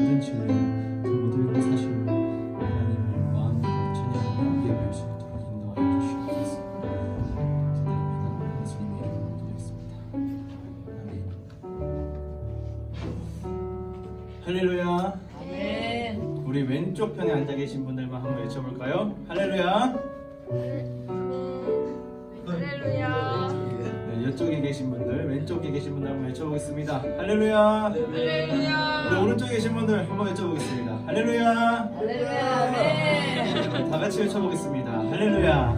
온전치를 그 모든 사실을 하나님을 마음으로 찬양하며 예배할 수 있도록 인도하여 주시옵소서. 기도합니다. 예수님의 이름으로 기도했습니다. 아멘. 할렐루야. 아멘. 우리 왼쪽 편에 앉아 계신 분들만 한번 외쳐볼까요? 할렐루야. 할렐루야. 네, 이쪽에 계신 분들, 왼쪽에 계신 분들 한번 외쳐보겠습니다. 할렐루야. 할렐루야. 네, 오른쪽에 계신 분들 한번 외쳐보겠습니다. 할렐루야. 할렐루야. 네. 다 같이 외쳐보겠습니다. 할렐루야.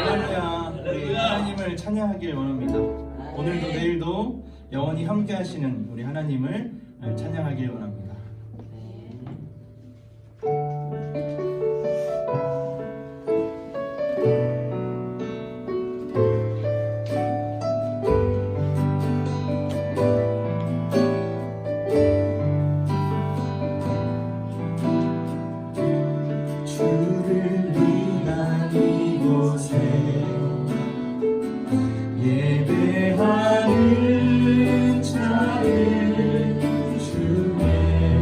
할렐루야. 우리 하나님을 찬양하길 원합니다. 오늘도 내일도 영원히 함께 하시는 우리 하나님을 찬양하길 원합니다. 주를 위한 이곳에 예배하는 자를 주의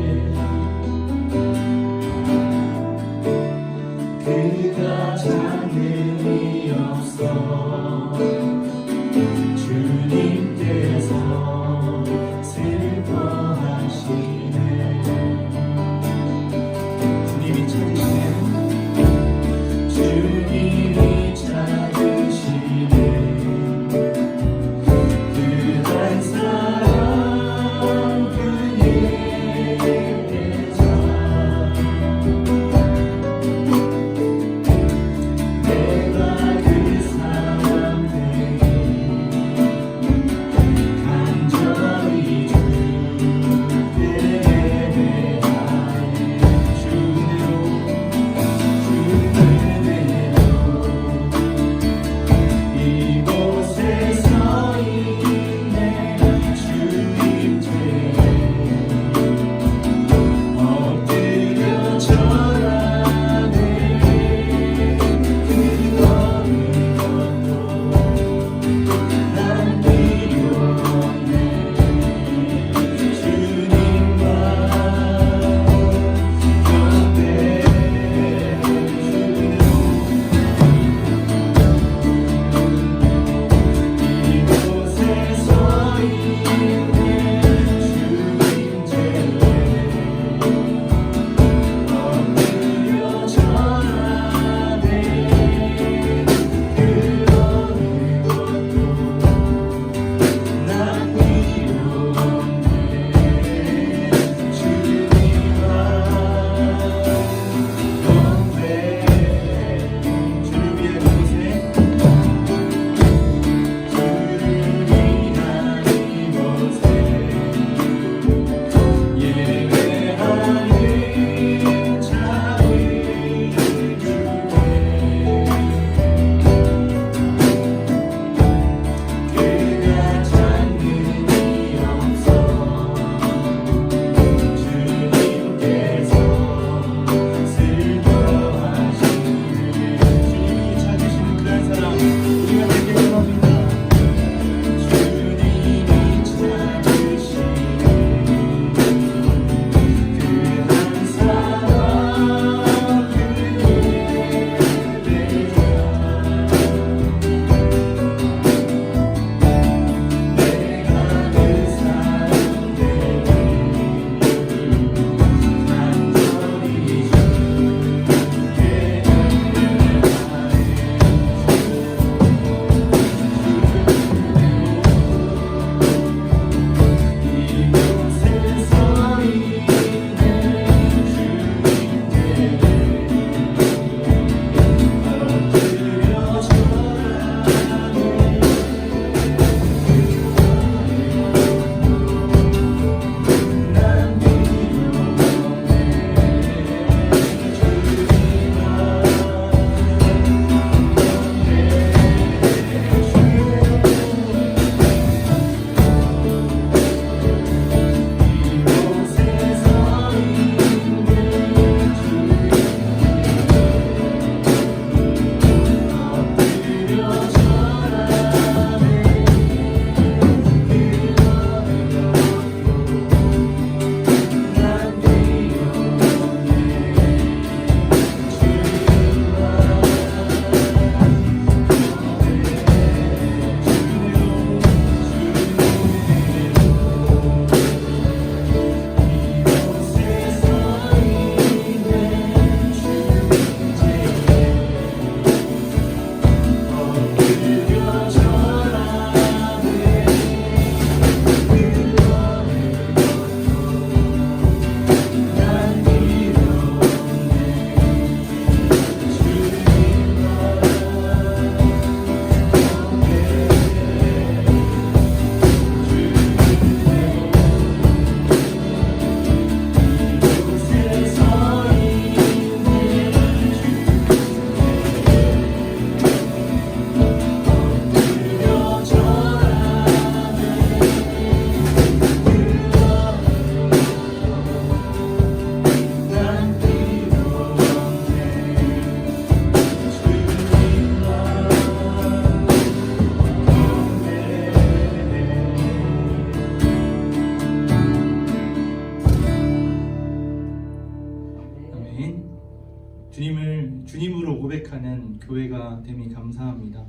주님으로 고백하는 교회가 됨이 감사합니다.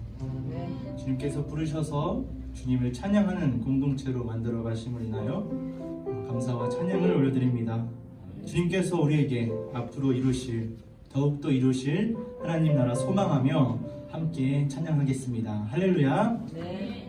주님께서 부르셔서 주님을 찬양하는 공동체로 만들어 가심을 인하여 감사와 찬양을 올려드립니다. 주님께서 우리에게 앞으로 더욱더 이루실 하나님 나라 소망하며 함께 찬양하겠습니다. 할렐루야. 네.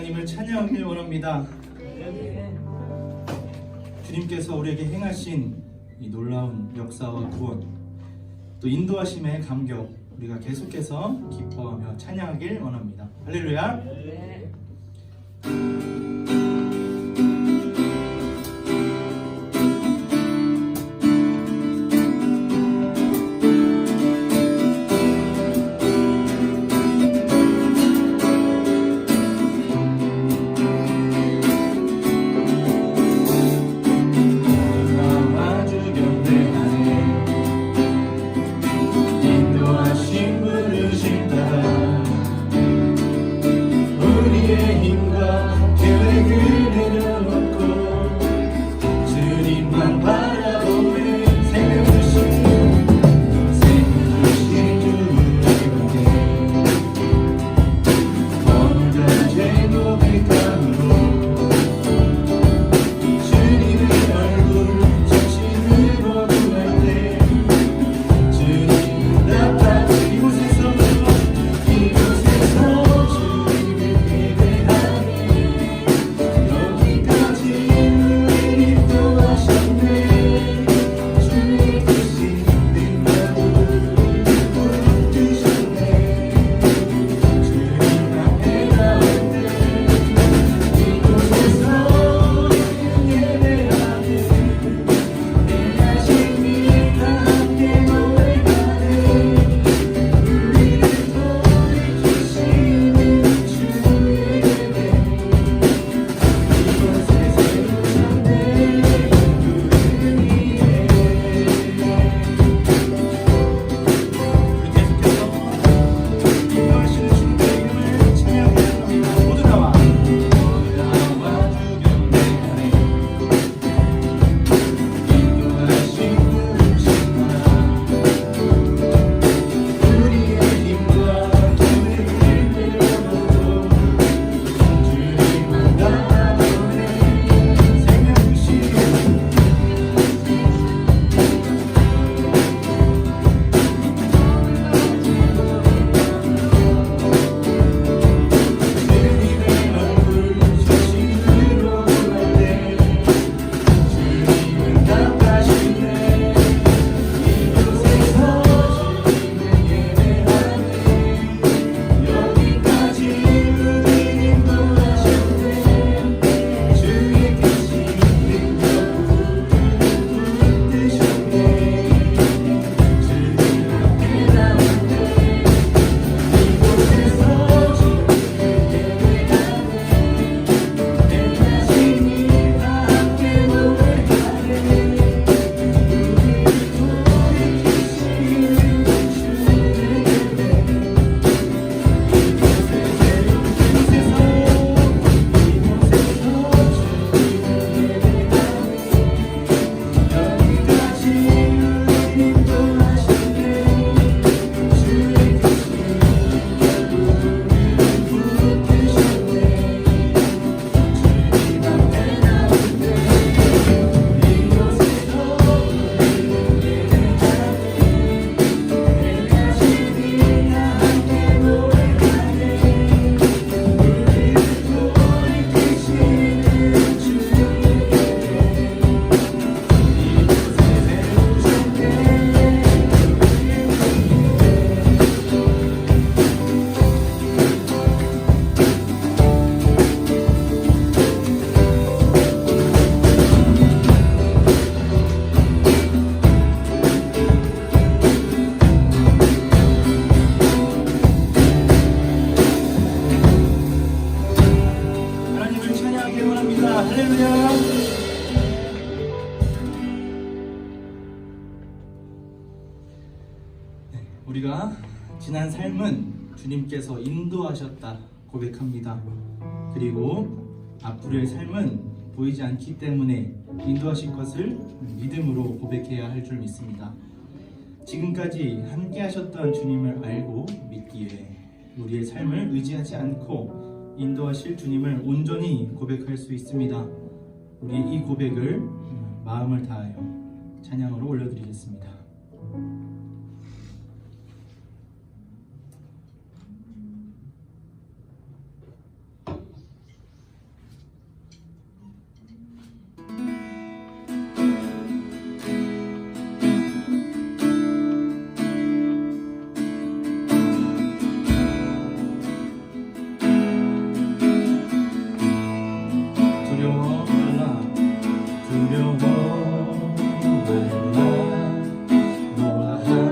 하나님을 찬양하길 원합니다. 주님께서 우리에게 행하신 이 놀라운 역사와 구원, 또 인도하심의 감격, 우리가 계속해서 기뻐하며 찬양하길 원합니다. 할렐루야. 네. 우리가 지난 삶은 주님께서 인도하셨다 고백합니다. 그리고 앞으로의 삶은 보이지 않기 때문에 인도하실 것을 믿음으로 고백해야 할 줄 믿습니다. 지금까지 함께 하셨던 주님을 알고 믿기에 우리의 삶을 의지하지 않고 인도하실 주님을 온전히 고백할 수 있습니다. 우리 이 고백을 마음을 다하여 찬양으로 올려드리겠습니다. 두려워 말라 너와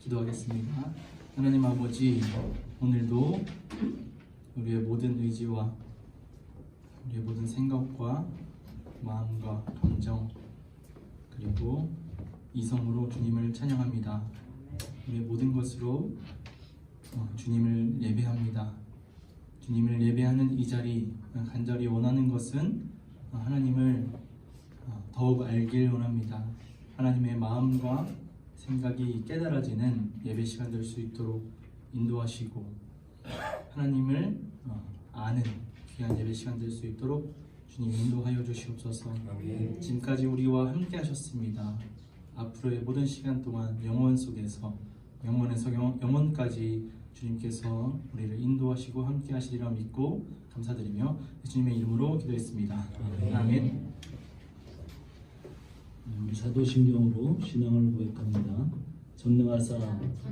기도하겠습니다. 하나님 아버지, 오늘도 우리의 모든 의지와 우리의 모든 생각과 마음과 감정 그리고 이성으로 주님을 찬양합니다. 우리의 모든 것으로 주님을 예배합니다. 주님을 예배하는 이 자리 간절히 원하는 것은 하나님을 더욱 알길 원합니다. 하나님의 마음과 생각이 깨달아지는 예배 시간 될 수 있도록 인도하시고 하나님을 아는 귀한 예배 시간 될 수 있도록 주님 인도하여 주시옵소서. 지금까지 우리와 함께 하셨습니다. 앞으로의 모든 시간 동안 영원 속에서 영원에서 영원까지 주님께서 우리를 인도하시고 함께 하시리라 믿고 감사드리며 주님의 이름으로 기도했습니다. 아멘. 우리 사도신경으로 신앙을 고백합니다. 전능하사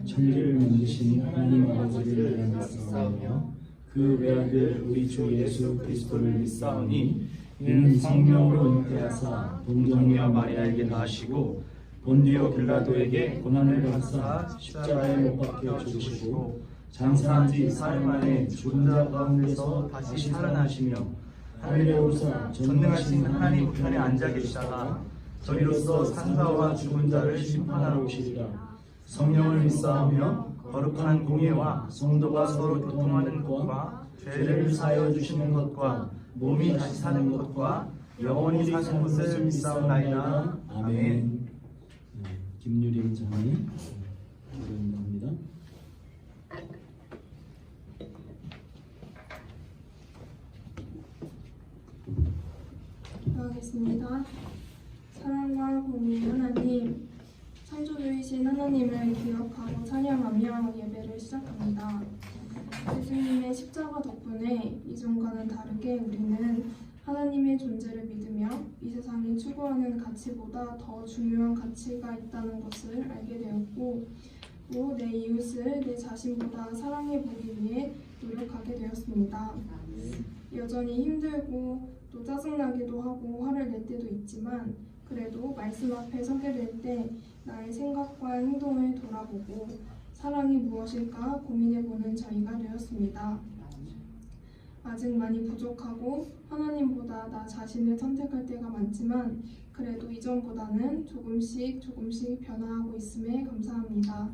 천지를 만드신 하나님 아버지를 내가 믿사오며 그 외아들 우리 주 예수 그리스도를 믿사오니 이는 성령으로 잉태하사 동정녀 마리아에게 나시고 본디오 빌라도에게 고난을 받으사 십자가에 못 박혀 죽으시고 장사한 지 사흘 만에 죽은 자 가운데서 다시 살아나시며 하늘에 오르사 전능하신 하나님 우편에 앉아 계시다가 저희로서 산자와 죽은 자를 심판하러 오시리라. 성령을 믿사오며 거룩한 공예와 성도가 서로 교통하는 것과 죄를 사하여 주시는 것과 몸이 다시 사는 것과 영원히 사는 것을 믿사옵나이다. 아멘. 김유림 장이 기도합니다. 기도하겠습니다. 사랑과 공의 하나님, 창조주이신 하나님을 기억하고 찬양하며 예배를 시작합니다. 예수님의 십자가 덕분에 이전과는 다르게 우리는 하나님의 존재를 믿으며 이 세상이 추구하는 가치보다 더 중요한 가치가 있다는 것을 알게 되었고 또 내 이웃을 내 자신보다 사랑해 보기 위해 노력하게 되었습니다. 여전히 힘들고 또 짜증나기도 하고 화를 낼 때도 있지만 그래도 말씀 앞에 서게 될 때 나의 생각과 행동을 돌아보고 사랑이 무엇일까 고민해보는 저희가 되었습니다. 아직 많이 부족하고 하나님보다 나 자신을 선택할 때가 많지만 그래도 이전보다는 조금씩 변화하고 있음에 감사합니다.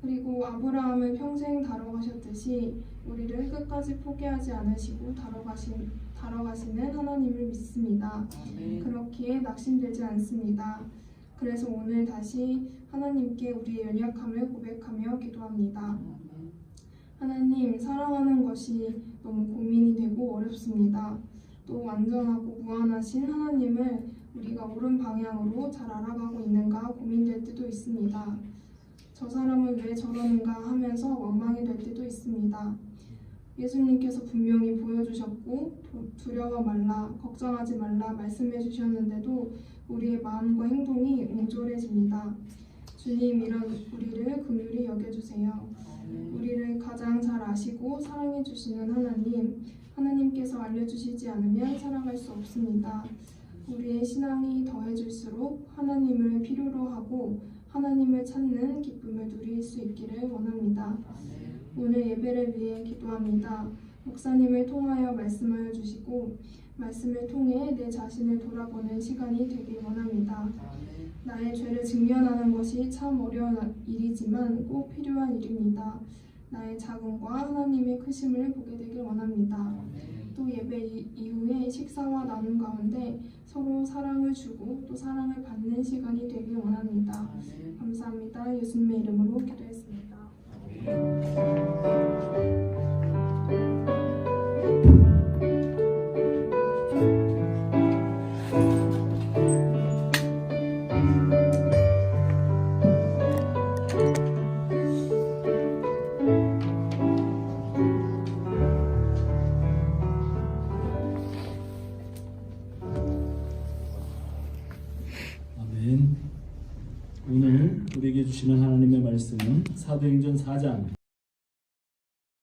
그리고 아브라함을 평생 다뤄가셨듯이 우리를 끝까지 포기하지 않으시고 다뤄가시는 하나님을 믿습니다. 그렇기에 낙심되지 않습니다. 그래서 오늘 다시 하나님께 우리의 연약함을 고백하며 기도합니다. 하나님, 사랑하는 것이 너무 고민이 되고 어렵습니다. 또 완전하고 무한하신 하나님을 우리가 옳은 방향으로 잘 알아가고 있는가 고민될 때도 있습니다. 저 사람은 왜 저러는가 하면서 원망이 될 때도 있습니다. 예수님께서 분명히 보여주셨고 두려워 말라, 걱정하지 말라 말씀해 주셨는데도 우리의 마음과 행동이 옹졸해집니다. 주님, 이런 우리를 긍휼히 여겨주세요. 우리를 가장 잘 아시고 사랑해 주시는 하나님께서 알려주시지 않으면 살아갈 수 없습니다. 우리의 신앙이 더해질수록 하나님을 필요로 하고 하나님을 찾는 기쁨을 누릴 수 있기를 원합니다. 오늘 예배를 위해 기도합니다. 목사님을 통하여 말씀하여 주시고 말씀을 통해 내 자신을 돌아보는 시간이 되길 원합니다. 나의 죄를 직면하는 것이 참 어려운 일이지만 꼭 필요한 일입니다. 나의 작음과 하나님의 크심을 보게 되길 원합니다. 또 예배 이후에 식사와 나눔 가운데 서로 사랑을 주고 또 사랑을 받는 시간이 되길 원합니다. 감사합니다. 예수님의 이름으로 기도했습니다. 아멘. 오늘 우리에게 주시는 하나님의 말씀은 사도행전 4장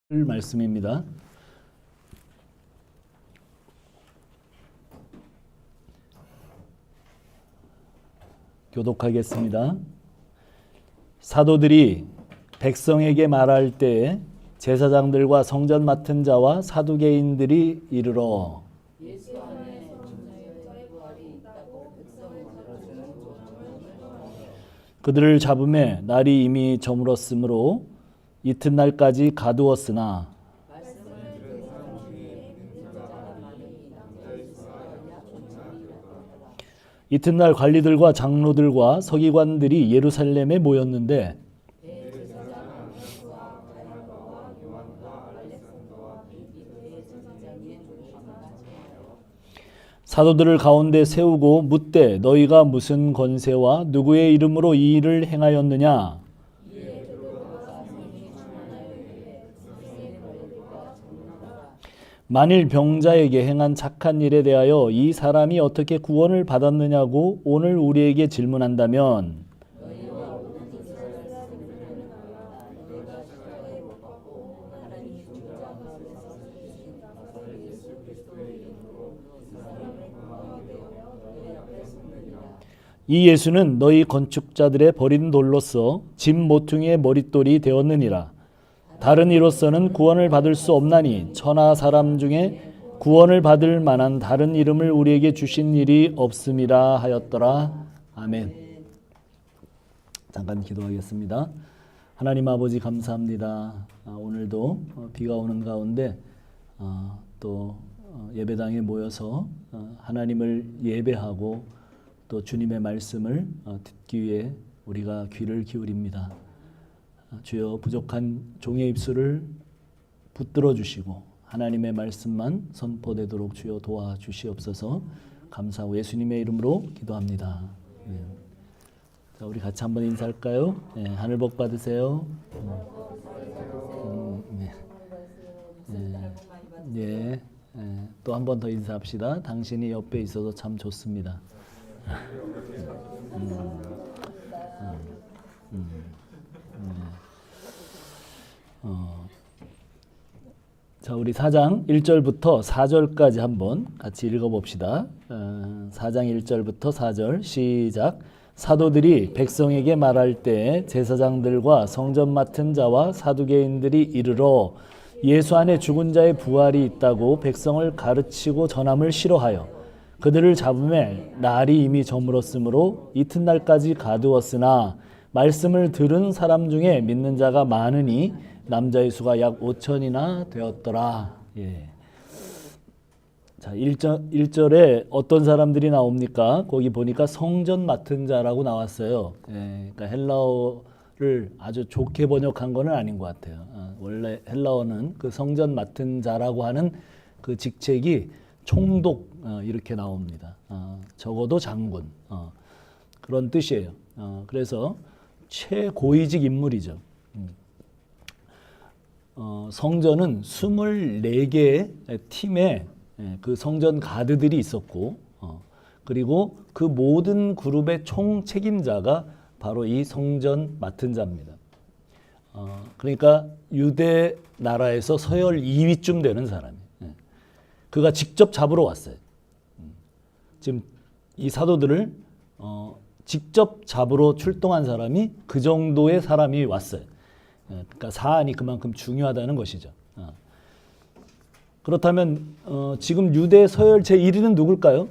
말씀입니다. 교독하겠습니다. 사도들이 백성에게 말할 때 제사장들과 성전 맡은 자와 사두개인들이 이르러 그들을 잡음에 날이 이미 저물었으므로 이튿날까지 가두었으나 이튿날 관리들과 장로들과 서기관들이 예루살렘에 모였는데 사도들을 가운데 세우고 묻되 너희가 무슨 권세와 누구의 이름으로 이 일을 행하였느냐? 만일 병자에게 행한 착한 일에 대하여 이 사람이 어떻게 구원을 받았느냐고 오늘 우리에게 질문한다면 이 예수는 너희 건축자들의 버린 돌로서 집 모퉁이의 머릿돌이 되었느니라. 다른 이로서는 구원을 받을 수 없나니 천하 사람 중에 구원을 받을 만한 다른 이름을 우리에게 주신 일이 없음이라 하였더라. 아멘. 잠깐 기도하겠습니다. 하나님 아버지 감사합니다. 오늘도 비가 오는 가운데 또 예배당에 모여서 하나님을 예배하고 또 주님의 말씀을 듣기 위해 우리가 귀를 기울입니다. 주여 부족한 종의 입술을 붙들어 주시고 하나님의 말씀만 선포되도록 주여 도와주시옵소서. 감사하고 예수님의 이름으로 기도합니다. 네. 자, 우리 같이 한번 인사할까요? 네, 하늘 복 받으세요. 네. 네. 네. 또 한 번 더 인사합시다. 당신이 옆에 있어서 참 좋습니다. 자, 우리 4장 1절부터 4절까지 한번 같이 읽어봅시다. 4장 1절부터 4절 시작. 사도들이 백성에게 말할 때 제사장들과 성전 맡은 자와 사두개인들이 이르러 예수 안에 죽은 자의 부활이 있다고 백성을 가르치고 전함을 싫어하여 그들을 잡음에 날이 이미 저물었으므로 이튿날까지 가두었으나 말씀을 들은 사람 중에 믿는 자가 많으니 남자의 수가 약 5천이나 되었더라. 예. 자, 1절에 어떤 사람들이 나옵니까? 거기 보니까 성전 맡은 자라고 나왔어요. 예, 그러니까 헬라어를 아주 좋게 번역한 건 아닌 것 같아요. 원래 헬라어는 그 성전 맡은 자라고 하는 그 직책이 총독 이렇게 나옵니다. 적어도 장군 그런 뜻이에요. 그래서 최고위직 인물이죠. 성전은 24개의 팀에 그 성전 가드들이 있었고 그리고 그 모든 그룹의 총 책임자가 바로 이 성전 맡은 자입니다. 그러니까 유대 나라에서 서열 2위쯤 되는 사람이에요. 그가 직접 잡으러 왔어요. 지금 이 사도들을 직접 잡으러 출동한 사람이 그 정도의 사람이 왔어요. 그러니까 사안이 그만큼 중요하다는 것이죠. 그렇다면 지금 유대 서열 제1위는 누굴까요?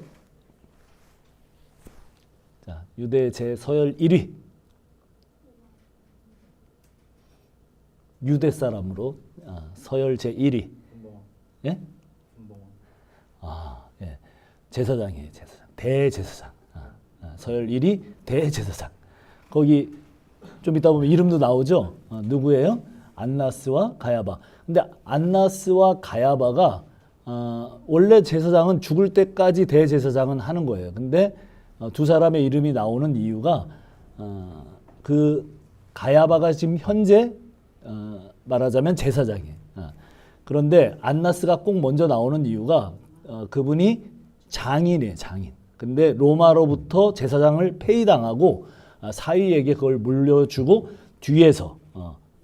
자, 유대 제 서열 1위. 유대 사람으로 서열 제1위. 예? 예. 제사장이에요, 제사장. 대제사장. 서열 1위 대제사장. 거기 좀 이따 보면 이름도 나오죠. 누구예요? 안나스와 가야바. 근데 안나스와 가야바가 원래 제사장은 죽을 때까지 대제사장은 하는 거예요. 근데 두 사람의 이름이 나오는 이유가 그 가야바가 지금 현재 말하자면 제사장이에요. 그런데 안나스가 꼭 먼저 나오는 이유가 그분이 장인이에요, 장인. 근데 로마로부터 제사장을 폐위당하고 사위에게 그걸 물려주고 뒤에서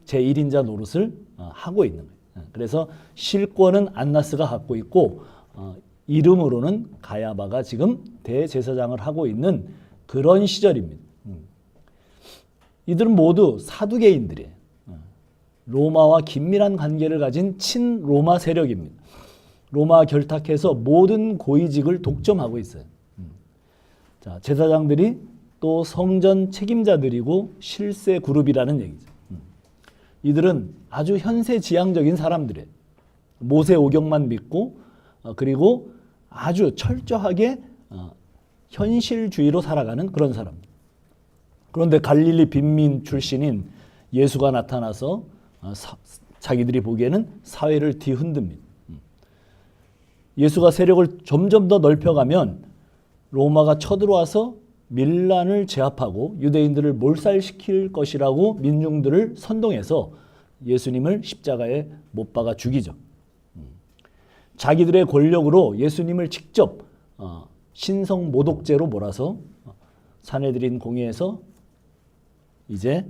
제1인자 노릇을 하고 있는 거예요. 그래서 실권은 안나스가 갖고 있고 이름으로는 가야바가 지금 대제사장을 하고 있는 그런 시절입니다. 이들은 모두 사두개인들이에요. 로마와 긴밀한 관계를 가진 친로마 세력입니다. 로마와 결탁해서 모든 고위직을 독점하고 있어요. 자, 제사장들이 또 성전 책임자들이고 실세 그룹이라는 얘기죠. 이들은 아주 현세지향적인 사람들이에요. 모세 오경만 믿고 그리고 아주 철저하게 현실주의로 살아가는 그런 사람들. 그런데 갈릴리 빈민 출신인 예수가 나타나서 자기들이 보기에는 사회를 뒤흔듭니다. 예수가 세력을 점점 더 넓혀가면 로마가 쳐들어와서 밀란을 제압하고 유대인들을 몰살시킬 것이라고 민중들을 선동해서 예수님을 십자가에 못 박아 죽이죠. 자기들의 권력으로 예수님을 직접 신성 모독죄로 몰아서 사내들인 공의에서 이제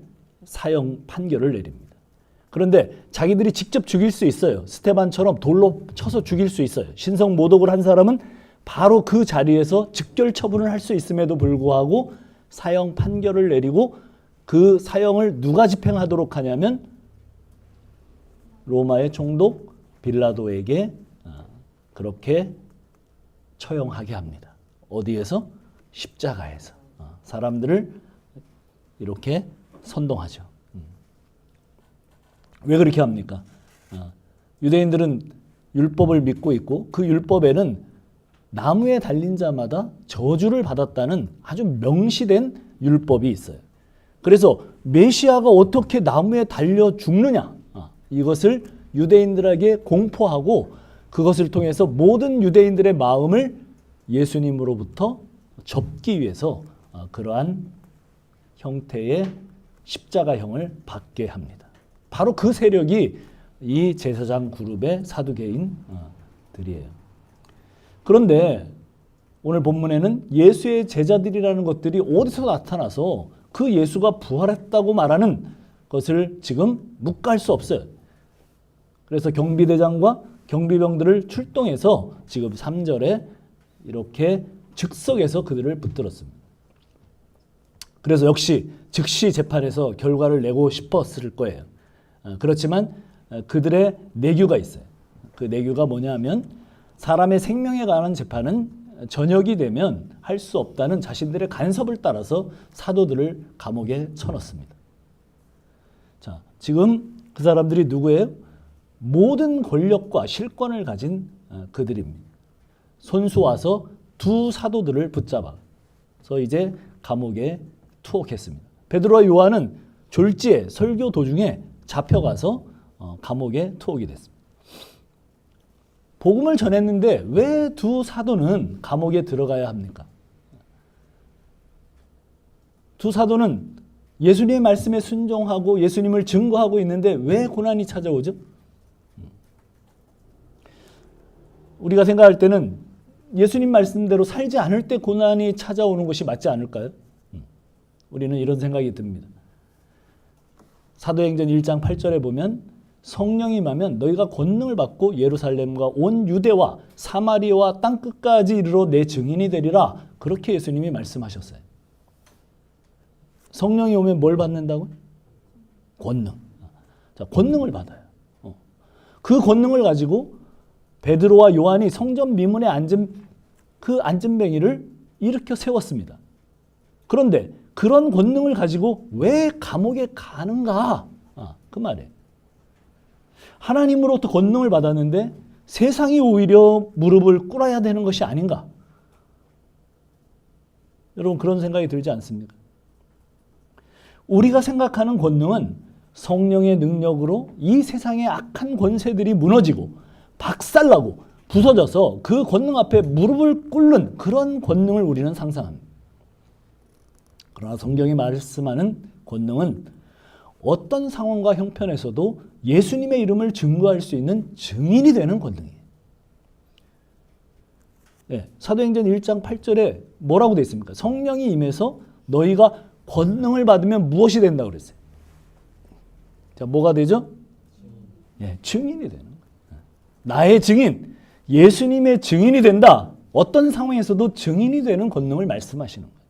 사형 판결을 내립니다. 그런데 자기들이 직접 죽일 수 있어요. 스테반처럼 돌로 쳐서 죽일 수 있어요. 신성 모독을 한 사람은 바로 그 자리에서 즉결 처분을 할 수 있음에도 불구하고 사형 판결을 내리고 그 사형을 누가 집행하도록 하냐면 로마의 총독 빌라도에게 그렇게 처형하게 합니다. 어디에서? 십자가에서. 사람들을 이렇게 선동하죠. 왜 그렇게 합니까? 유대인들은 율법을 믿고 있고 그 율법에는 나무에 달린 자마다 저주를 받았다는 아주 명시된 율법이 있어요. 그래서 메시아가 어떻게 나무에 달려 죽느냐, 이것을 유대인들에게 공포하고 그것을 통해서 모든 유대인들의 마음을 예수님으로부터 접기 위해서 그러한 형태의 십자가형을 받게 합니다. 바로 그 세력이 이 제사장 그룹의 사두개인들이에요. 그런데 오늘 본문에는 예수의 제자들이라는 것들이 어디서 나타나서 그 예수가 부활했다고 말하는 것을 지금 묵과할 수 없어요. 그래서 경비대장과 경비병들을 출동해서 지금 3절에 이렇게 즉석에서 그들을 붙들었습니다. 그래서 역시 즉시 재판에서 결과를 내고 싶었을 거예요. 그렇지만 그들의 내규가 있어요. 그 내규가 뭐냐면 사람의 생명에 관한 재판은 저녁이 되면 할 수 없다는 자신들의 간섭을 따라서 사도들을 감옥에 쳐넣습니다. 자, 지금 그 사람들이 누구예요? 모든 권력과 실권을 가진 그들입니다. 손수와서 두 사도들을 붙잡아서 이제 감옥에 투옥했습니다. 베드로와 요한은 졸지에 설교 도중에 잡혀가서 감옥에 투옥이 됐습니다. 복음을 전했는데 왜 두 사도는 감옥에 들어가야 합니까? 두 사도는 예수님의 말씀에 순종하고 예수님을 증거하고 있는데 왜 고난이 찾아오죠? 우리가 생각할 때는 예수님 말씀대로 살지 않을 때 고난이 찾아오는 것이 맞지 않을까요? 우리는 이런 생각이 듭니다. 사도행전 1장 8절에 보면 성령이 임하면 너희가 권능을 받고 예루살렘과 온 유대와 사마리아와 땅끝까지 이르러 내 증인이 되리라. 그렇게 예수님이 말씀하셨어요. 성령이 오면 뭘 받는다고요? 권능. 자, 권능을 받아요. 그 권능을 가지고 베드로와 요한이 성전 미문에 앉은 그 앉은뱅이를 일으켜 세웠습니다. 그런데 그런 권능을 가지고 왜 감옥에 가는가? 그 말이에요. 하나님으로부터 권능을 받았는데 세상이 오히려 무릎을 꿇어야 되는 것이 아닌가? 여러분 그런 생각이 들지 않습니까? 우리가 생각하는 권능은 성령의 능력으로 이 세상의 악한 권세들이 무너지고 박살나고 부서져서 그 권능 앞에 무릎을 꿇는 그런 권능을 우리는 상상합니다. 그러나 성경이 말씀하는 권능은 어떤 상황과 형편에서도 예수님의 이름을 증거할 수 있는 증인이 되는 권능이에요. 네, 사도행전 1장 8절에 뭐라고 되어 있습니까? 성령이 임해서 너희가 권능을 받으면 무엇이 된다고 그랬어요? 자, 뭐가 되죠? 네, 증인이 되는 거예요. 나의 증인, 예수님의 증인이 된다. 어떤 상황에서도 증인이 되는 권능을 말씀하시는 거예요.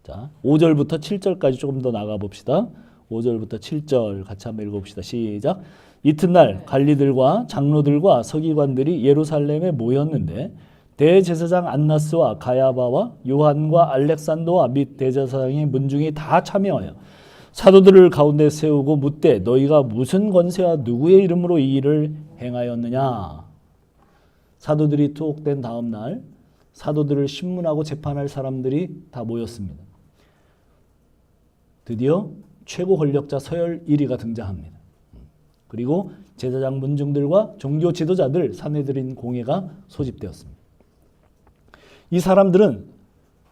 자, 5절부터 7절까지 조금 더 나가 봅시다. 5절부터 7절 같이 한번 읽어봅시다. 시작. 이튿날 관리들과 장로들과 서기관들이 예루살렘에 모였는데 대제사장 안나스와 가야바와 요한과 알렉산더와 및 대제사장의 문중이 다 참여하여 사도들을 가운데 세우고 묻되 너희가 무슨 권세와 누구의 이름으로 이 일을 행하였느냐. 사도들이 투옥된 다음 날 사도들을 신문하고 재판할 사람들이 다 모였습니다. 드디어 최고 권력자 서열 1위가 등장합니다. 그리고 제사장 문중들과 종교 지도자들 사내들인 공회가 소집되었습니다. 이 사람들은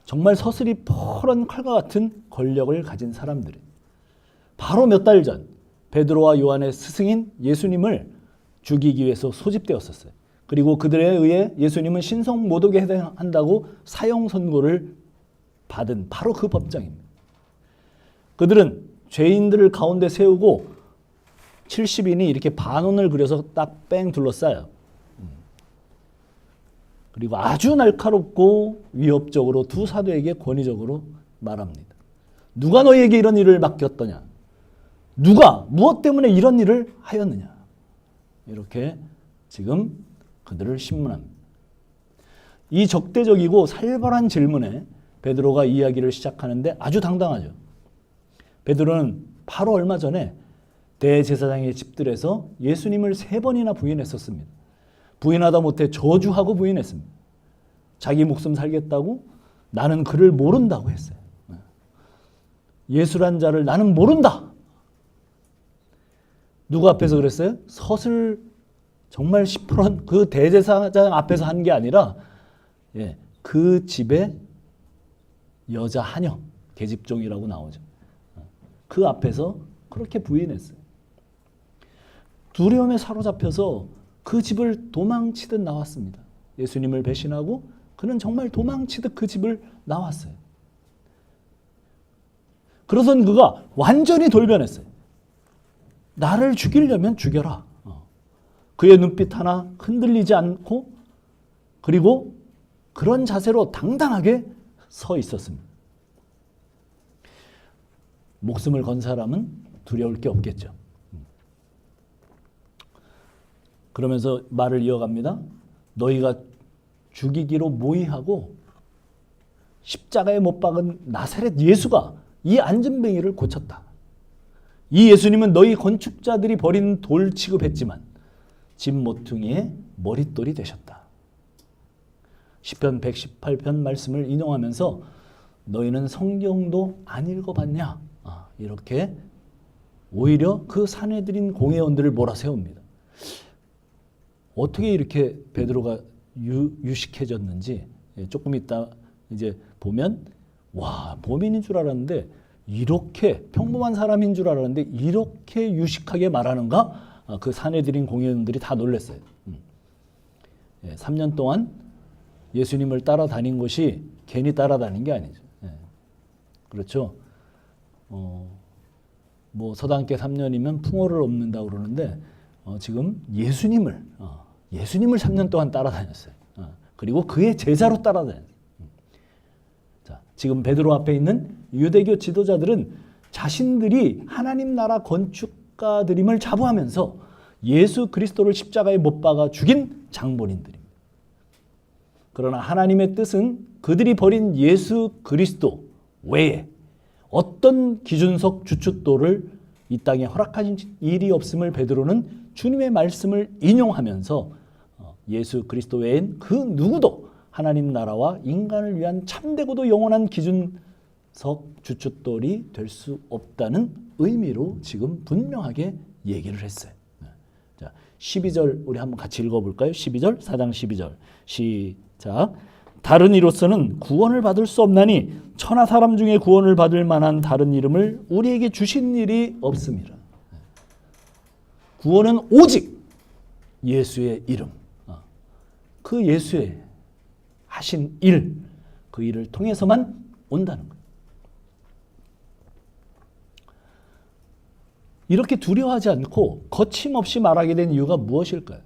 정말 서슬이 펄한 칼과 같은 권력을 가진 사람들이에요. 바로 몇 달 전 베드로와 요한의 스승인 예수님을 죽이기 위해서 소집되었었어요. 그리고 그들에 의해 예수님은 신성 모독에 해당한다고 사형 선고를 받은 바로 그 법정입니다. 그들은 죄인들을 가운데 세우고 70인이 이렇게 반원을 그려서 딱 뺑 둘러싸요. 그리고 아주 날카롭고 위협적으로 두 사도에게 권위적으로 말합니다. 누가 너희에게 이런 일을 맡겼더냐? 누가 무엇 때문에 이런 일을 하였느냐? 이렇게 지금 그들을 신문합니다. 이 적대적이고 살벌한 질문에 베드로가 이야기를 시작하는데 아주 당당하죠. 베드로는 바로 얼마 전에 대제사장의 집들에서 예수님을 3번이나 부인했었습니다. 부인하다 못해 저주하고 부인했습니다. 자기 목숨 살겠다고 나는 그를 모른다고 했어요. 예수란 자를 나는 모른다. 누구 앞에서 그랬어요? 서슬 정말 시퍼런 그 대제사장 앞에서 한 게 아니라 그 집의 여자 하녀, 계집종이라고 나오죠. 그 앞에서 그렇게 부인했어요. 두려움에 사로잡혀서 그 집을 도망치듯 나왔습니다. 예수님을 배신하고 그는 정말 도망치듯 그 집을 나왔어요. 그러선 그가 완전히 돌변했어요. 나를 죽이려면 죽여라. 그의 눈빛 하나 흔들리지 않고 그리고 그런 자세로 당당하게 서 있었습니다. 목숨을 건 사람은 두려울 게 없겠죠. 그러면서 말을 이어갑니다. 너희가 죽이기로 모의하고 십자가에 못 박은 나사렛 예수가 이 안전뱅이를 고쳤다. 이 예수님은 너희 건축자들이 버린 돌 취급했지만 집 모퉁이의 머릿돌이 되셨다. 시편 118편 말씀을 인용하면서 너희는 성경도 안 읽어봤냐? 이렇게 오히려 그 사내들인 공회원들을 몰아세웁니다. 어떻게 이렇게 베드로가 유식해졌는지 조금 이따 이제 보면 와, 범인인 줄 알았는데 이렇게 평범한 사람인 줄 알았는데 이렇게 유식하게 말하는가? 그 사내들인 공회원들이 다 놀랐어요. 3년 동안 예수님을 따라다닌 것이 괜히 따라다닌 게 아니죠. 그렇죠. 뭐 서당계 3년이면 풍어를 엎는다고 그러는데 지금 예수님을 3년 동안 따라다녔어요. 그리고 그의 제자로 따라다녔어요. 자, 지금 베드로 앞에 있는 유대교 지도자들은 자신들이 하나님 나라 건축가들임을 자부하면서 예수 그리스도를 십자가에 못 박아 죽인 장본인들입니다. 그러나 하나님의 뜻은 그들이 버린 예수 그리스도 외에 어떤 기준석 주춧돌을 이 땅에 허락하신 일이 없음을 베드로는 주님의 말씀을 인용하면서 예수 그리스도 외엔 그 누구도 하나님 나라와 인간을 위한 참되고도 영원한 기준석 주춧돌이 될 수 없다는 의미로 지금 분명하게 얘기를 했어요. 자, 12절 우리 한번 같이 읽어볼까요? 12절 4장 12절 시작. 다른 이로서는 구원을 받을 수 없나니 천하 사람 중에 구원을 받을 만한 다른 이름을 우리에게 주신 일이 없습니다. 구원은 오직 예수의 이름, 그 예수의 하신 일, 그 일을 통해서만 온다는 거예요. 이렇게 두려워하지 않고 거침없이 말하게 된 이유가 무엇일까요?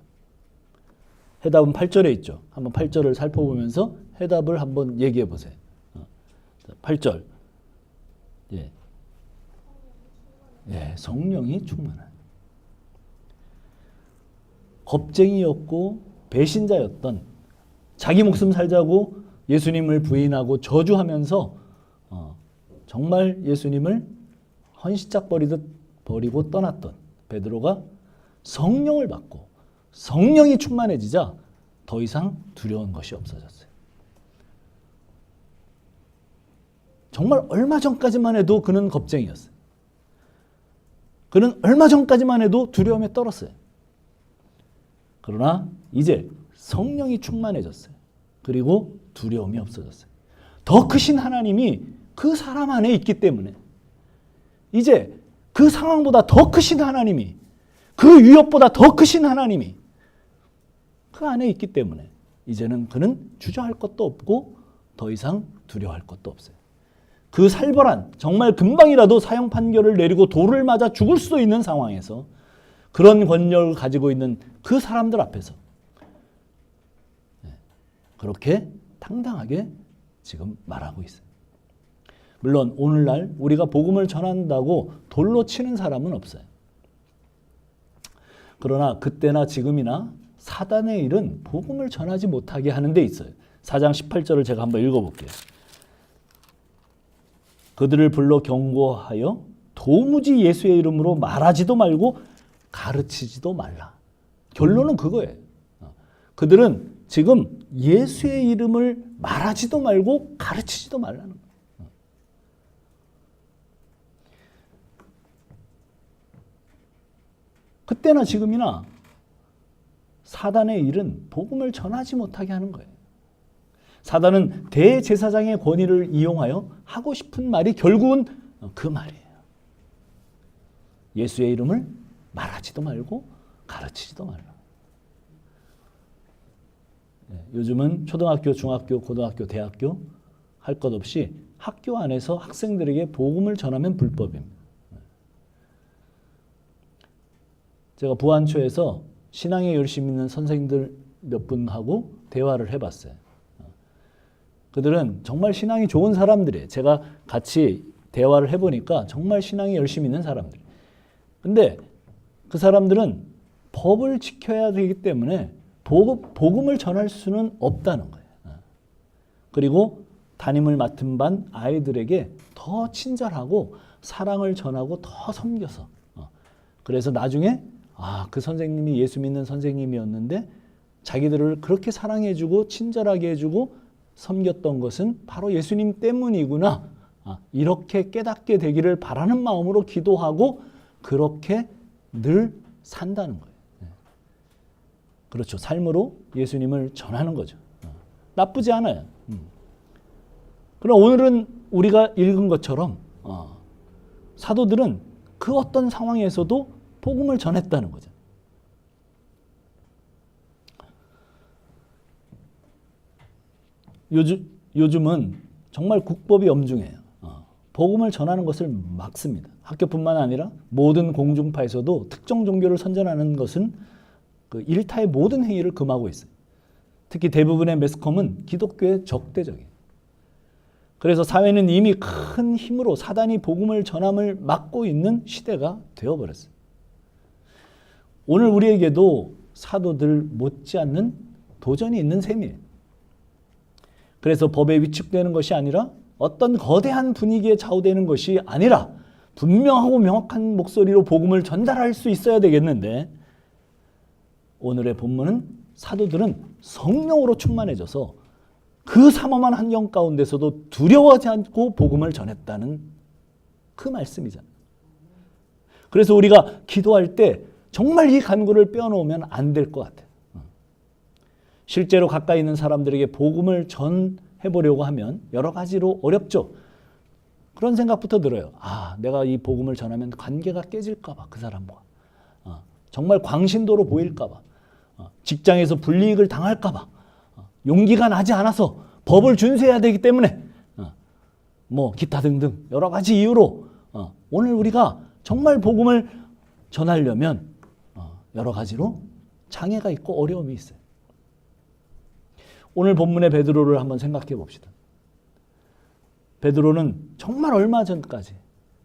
해답은 8절에 있죠. 한번 8절을 살펴보면서 해답을 한번 얘기해 보세요. 8절 예. 예, 성령이 충만한. 겁쟁이였고 배신자였던, 자기 목숨 살자고 예수님을 부인하고 저주하면서 정말 예수님을 헌시짝 버리고 떠났던 베드로가 성령을 받고 성령이 충만해지자 더 이상 두려운 것이 없어졌어요. 정말 얼마 전까지만 해도 그는 겁쟁이였어요. 그는 얼마 전까지만 해도 두려움에 떨었어요. 그러나 이제 성령이 충만해졌어요. 그리고 두려움이 없어졌어요. 더 크신 하나님이 그 사람 안에 있기 때문에, 이제 그 상황보다 더 크신 하나님이, 그 위협보다 더 크신 하나님이 그 안에 있기 때문에 이제는 그는 주저할 것도 없고 더 이상 두려워할 것도 없어요. 그 살벌한, 정말 금방이라도 사형 판결을 내리고 돌을 맞아 죽을 수도 있는 상황에서 그런 권력을 가지고 있는 그 사람들 앞에서 그렇게 당당하게 지금 말하고 있어요. 물론 오늘날 우리가 복음을 전한다고 돌로 치는 사람은 없어요. 그러나 그때나 지금이나 사단의 일은 복음을 전하지 못하게 하는 데 있어요. 4장 18절을 제가 한번 읽어볼게요. 그들을 불러 경고하여 도무지 예수의 이름으로 말하지도 말고 가르치지도 말라. 결론은 그거예요. 그들은 지금 예수의 이름을 말하지도 말고 가르치지도 말라는 거예요. 그때나 지금이나 사단의 일은 복음을 전하지 못하게 하는 거예요. 사단은 대제사장의 권위를 이용하여 하고 싶은 말이 결국은 그 말이에요. 예수의 이름을 말하지도 말고 가르치지도 말라. 요즘은 초등학교, 중학교, 고등학교, 대학교 할 것 없이 학교 안에서 학생들에게 복음을 전하면 불법입니다. 제가 부안초에서 신앙에 열심히 있는 선생님들 몇 분하고 대화를 해봤어요. 그들은 정말 신앙이 좋은 사람들이에요. 제가 같이 대화를 해보니까 정말 신앙이 열심히 있는 사람들. 근데 그 사람들은 법을 지켜야 되기 때문에 복음을 전할 수는 없다는 거예요. 그리고 담임을 맡은 반 아이들에게 더 친절하고 사랑을 전하고 더 섬겨서, 그래서 나중에 그 선생님이 예수 믿는 선생님이었는데 자기들을 그렇게 사랑해주고 친절하게 해주고 섬겼던 것은 바로 예수님 때문이구나, 이렇게 깨닫게 되기를 바라는 마음으로 기도하고 그렇게 늘 산다는 거예요. 그렇죠. 삶으로 예수님을 전하는 거죠. 나쁘지 않아요. 그럼 오늘은 우리가 읽은 것처럼 사도들은 그 어떤 상황에서도 복음을 전했다는 거죠. 요즘은 정말 국법이 엄중해요. 복음을 전하는 것을 막습니다. 학교뿐만 아니라 모든 공중파에서도 특정 종교를 선전하는 것은 그 일타의 모든 행위를 금하고 있어요. 특히 대부분의 매스컴은 기독교에 적대적이에요. 그래서 사회는 이미 큰 힘으로 사단이 복음을 전함을 막고 있는 시대가 되어버렸어요. 오늘 우리에게도 사도들 못지않는 도전이 있는 셈이에요. 그래서 법에 위축되는 것이 아니라 어떤 거대한 분위기에 좌우되는 것이 아니라 분명하고 명확한 목소리로 복음을 전달할 수 있어야 되겠는데, 오늘의 본문은 사도들은 성령으로 충만해져서 그 삼엄한 환경 가운데서도 두려워하지 않고 복음을 전했다는 그 말씀이잖아요. 그래서 우리가 기도할 때 정말 이 간구를 빼어놓으면 안 될 것 같아요. 실제로 가까이 있는 사람들에게 복음을 전해보려고 하면 여러 가지로 어렵죠. 그런 생각부터 들어요. 내가 이 복음을 전하면 관계가 깨질까 봐, 그 사람과. 정말 광신도로 보일까 봐. 직장에서 불이익을 당할까 봐. 용기가 나지 않아서 법을 준수해야 되기 때문에. 기타 등등 여러 가지 이유로 오늘 우리가 정말 복음을 전하려면 여러 가지로 장애가 있고 어려움이 있어요. 오늘 본문의 베드로를 한번 생각해 봅시다. 베드로는 정말 얼마 전까지,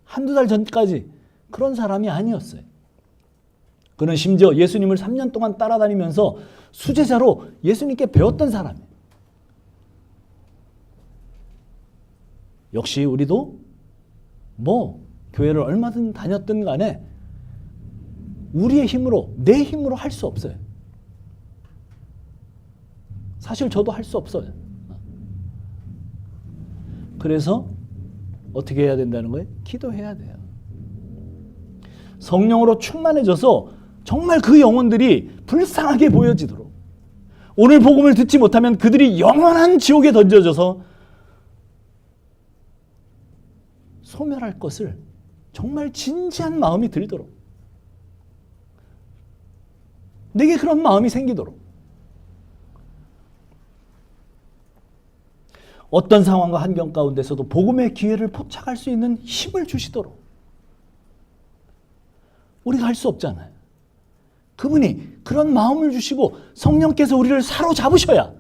한두 달 전까지 그런 사람이 아니었어요. 그는 심지어 예수님을 3년 동안 따라다니면서 수제자로 예수님께 배웠던 사람이에요. 역시 우리도 교회를 얼마든 다녔든 간에 우리의 힘으로, 내 힘으로 할 수 없어요. 사실 저도 할 수 없어요. 그래서 어떻게 해야 된다는 거예요? 기도해야 돼요. 성령으로 충만해져서 정말 그 영혼들이 불쌍하게 보여지도록, 오늘 복음을 듣지 못하면 그들이 영원한 지옥에 던져져서 소멸할 것을 정말 진지한 마음이 들도록, 내게 그런 마음이 생기도록, 어떤 상황과 환경 가운데서도 복음의 기회를 포착할 수 있는 힘을 주시도록. 우리가 할 수 없잖아요. 그분이 그런 마음을 주시고 성령께서 우리를 사로잡으셔야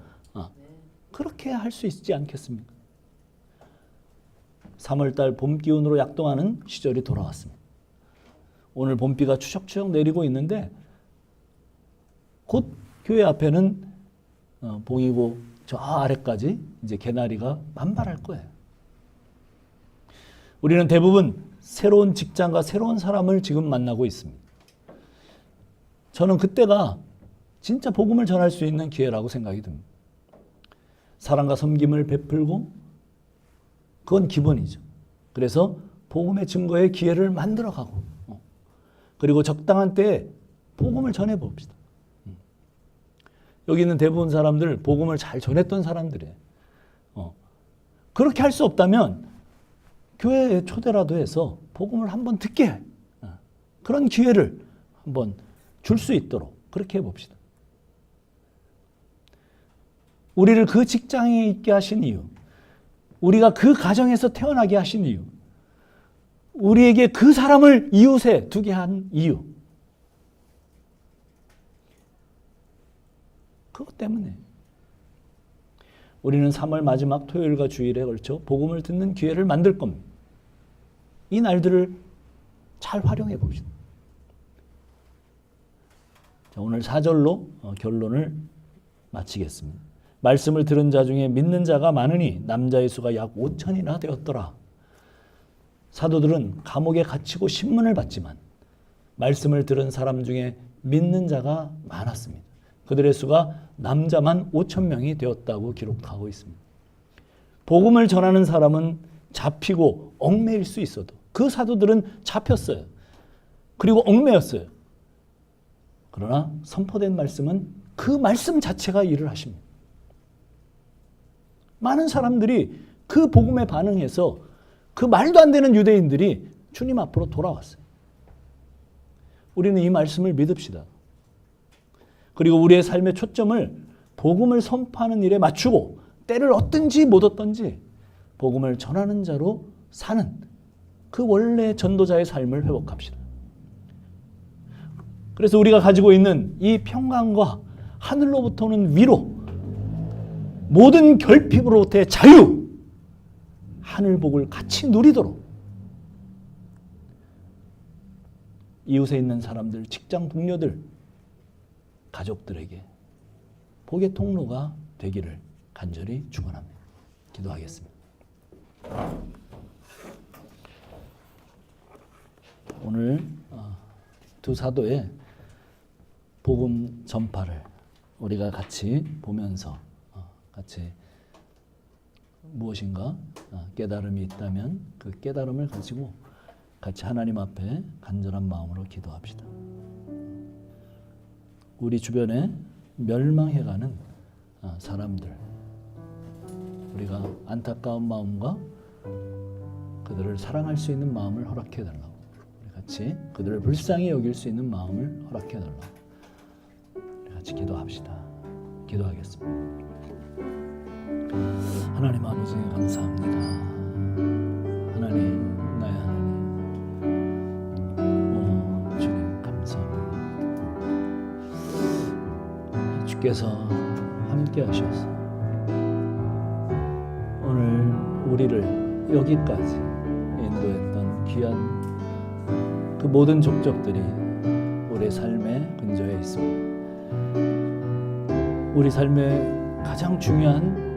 그렇게 할 수 있지 않겠습니까? 3월달 봄 기운으로 약동하는 시절이 돌아왔습니다. 오늘 봄비가 추적추적 내리고 있는데 곧 교회 앞에는 봉이고 저 아래까지 이제 개나리가 만발할 거예요. 우리는 대부분 새로운 직장과 새로운 사람을 지금 만나고 있습니다. 저는 그때가 진짜 복음을 전할 수 있는 기회라고 생각이 듭니다. 사랑과 섬김을 베풀고 그건 기본이죠. 그래서 복음의 증거의 기회를 만들어가고 그리고 적당한 때에 복음을 전해봅시다. 여기 있는 대부분 사람들 복음을 잘 전했던 사람들이에요. 그렇게 할 수 없다면 교회에 초대라도 해서 복음을 한번 듣게 해. 그런 기회를 한번 줄 수 있도록 그렇게 해봅시다. 우리를 그 직장에 있게 하신 이유, 우리가 그 가정에서 태어나게 하신 이유, 우리에게 그 사람을 이웃에 두게 한 이유, 그것 때문에 우리는 3월 마지막 토요일과 주일에 걸쳐 복음을 듣는 기회를 만들 겁니다. 이 날들을 잘 활용해 봅시다. 자, 오늘 4절로 결론을 마치겠습니다. 말씀을 들은 자 중에 믿는 자가 많으니 남자의 수가 약 5천이나 되었더라. 사도들은 감옥에 갇히고 신문을 받지만 말씀을 들은 사람 중에 믿는 자가 많았습니다. 그들의 수가 남자만 5천 명이 되었다고 기록하고 있습니다. 복음을 전하는 사람은 잡히고 얽매일 수 있어도 그 사도들은 잡혔어요. 그리고 얽매였어요. 그러나 선포된 말씀은 그 말씀 자체가 일을 하십니다. 많은 사람들이 그 복음에 반응해서 그 말도 안 되는 유대인들이 주님 앞으로 돌아왔어요. 우리는 이 말씀을 믿읍시다. 그리고 우리의 삶의 초점을 복음을 선포하는 일에 맞추고 때를 얻든지 못 얻든지 복음을 전하는 자로 사는 그 원래 전도자의 삶을 회복합시다. 그래서 우리가 가지고 있는 이 평강과 하늘로부터 오는 위로, 모든 결핍으로부터의 자유, 하늘복을 같이 누리도록 이웃에 있는 사람들, 직장 동료들, 가족들에게 복의 통로가 되기를 간절히 축원합니다. 기도하겠습니다. 오늘 두 사도의 복음 전파를 우리가 같이 보면서 같이 무엇인가 깨달음이 있다면 그 깨달음을 가지고 같이 하나님 앞에 간절한 마음으로 기도합시다. 우리 주변에 멸망해가는 사람들, 우리가 안타까운 마음과 그들을 사랑할 수 있는 마음을 허락해달라고, 우리 같이 그들을 불쌍히 여길 수 있는 마음을 허락해달라고 우리 같이 기도합시다. 기도하겠습니다. 하나님 아버지 감사합니다. 하나님, 나의 하나님, 주님 감사합니다. 주께서 함께 하셔서 오늘 우리를 여기까지 인도했던 귀한 그 모든 족적들이 우리의 삶에 근저해 있습니다. 우리 삶의 가장 중요한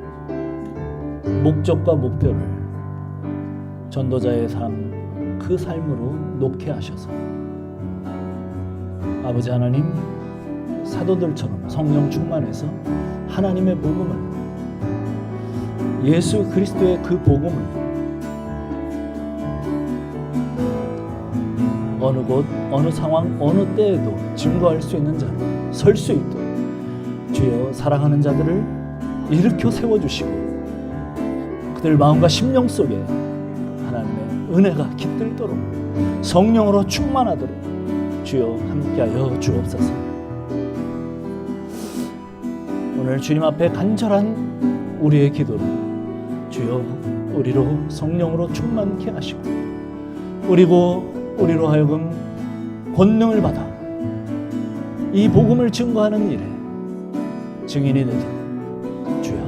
목적과 목표를 전도자의 삶, 그 삶으로 놓게 하셔서 아버지 하나님, 사도들처럼 성령 충만해서 하나님의 복음을, 예수 그리스도의 그 복음을 어느 곳, 어느 상황, 어느 때에도 증거할 수 있는 자로 설 수 있도록 주여 사랑하는 자들을 일으켜 세워주시고 그들 마음과 심령 속에 하나님의 은혜가 깃들도록 성령으로 충만하도록 주여 함께하여 주옵소서. 오늘 주님 앞에 간절한 우리의 기도로 주여 우리로 성령으로 충만케 하시고 우리로 하여금 권능을 받아 이 복음을 증거하는 일에 증인이 되도록 주여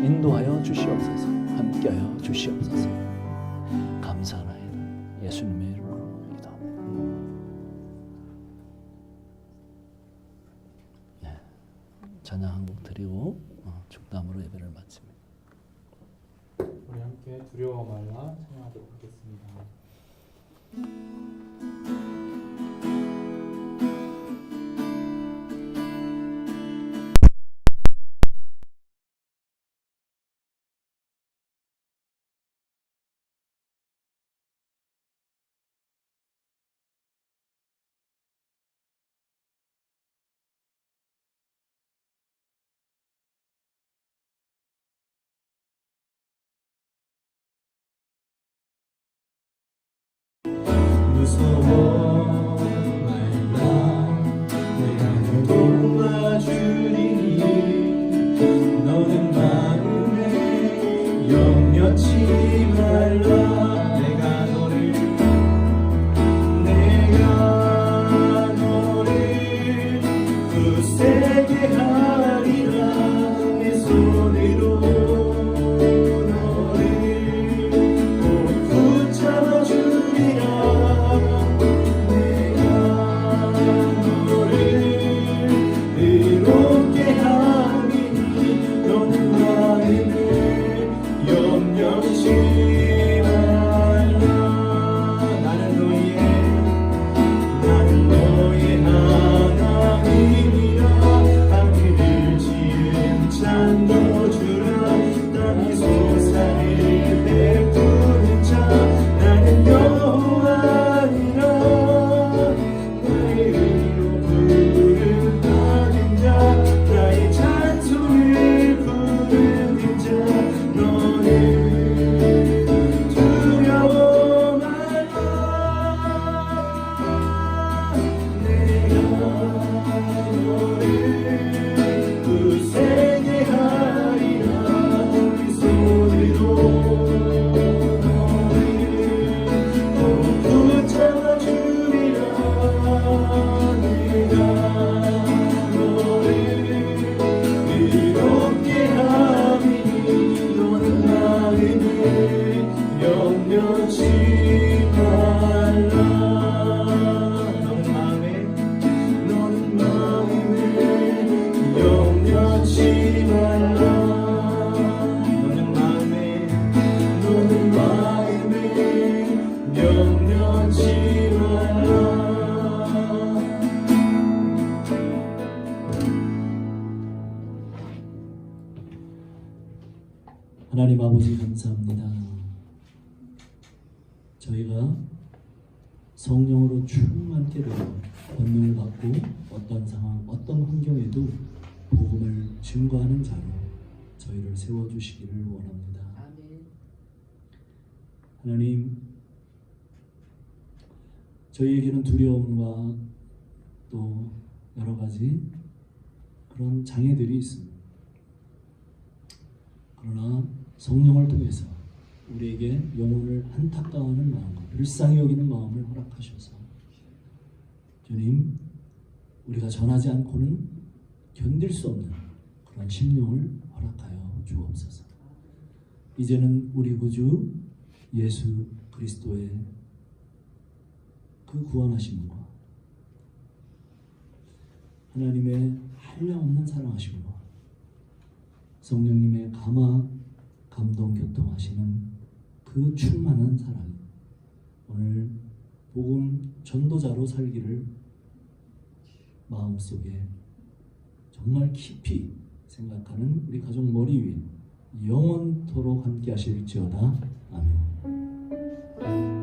인도하여 주시옵소서. 함께하여 주시옵소서. 감사하나이다. 예수님의 이름으로 기도합니다. 네, 찬양 한 곡 드리고 축담으로 예배를 마칩니다. 우리 함께 두려워 말라 찬양하도록 하겠습니다. 무서워 말라 내가 널 도와주리니 너는 마음에 염려치 말라 내가 너를 굳세게 하리라 내 손으로 너를 꼭 붙잡아주리라 하나님 아버지 감사합니다. 저희가 성령으로 충만케 되어 권능을 받고 어떤 상황, 어떤 환경에도 복음을 증거하는 자로 저희를 세워주시기를 원합니다. 하나님, 저희에게는 두려움과 또 여러 가지 그런 장애들이 있습니다. 그러나 성령을 통해서 우리에게 영혼을 안타까워하는 마음과 불쌍히 여기는 마음을 허락하셔서 주님, 우리가 전하지 않고는 견딜 수 없는 그런 심령을 허락하여 주옵소서. 이제는 우리 구주 예수 그리스도의 그 구원하심과 하나님의 한량없는 사랑하심과 성령님의 감동 교통하시는 그 충만한 사랑이 오늘 복음 전도자로 살기를 마음속에 정말 깊이 생각하는 우리 가족 머리 위에 영원토록 함께 하실지어다. 아멘.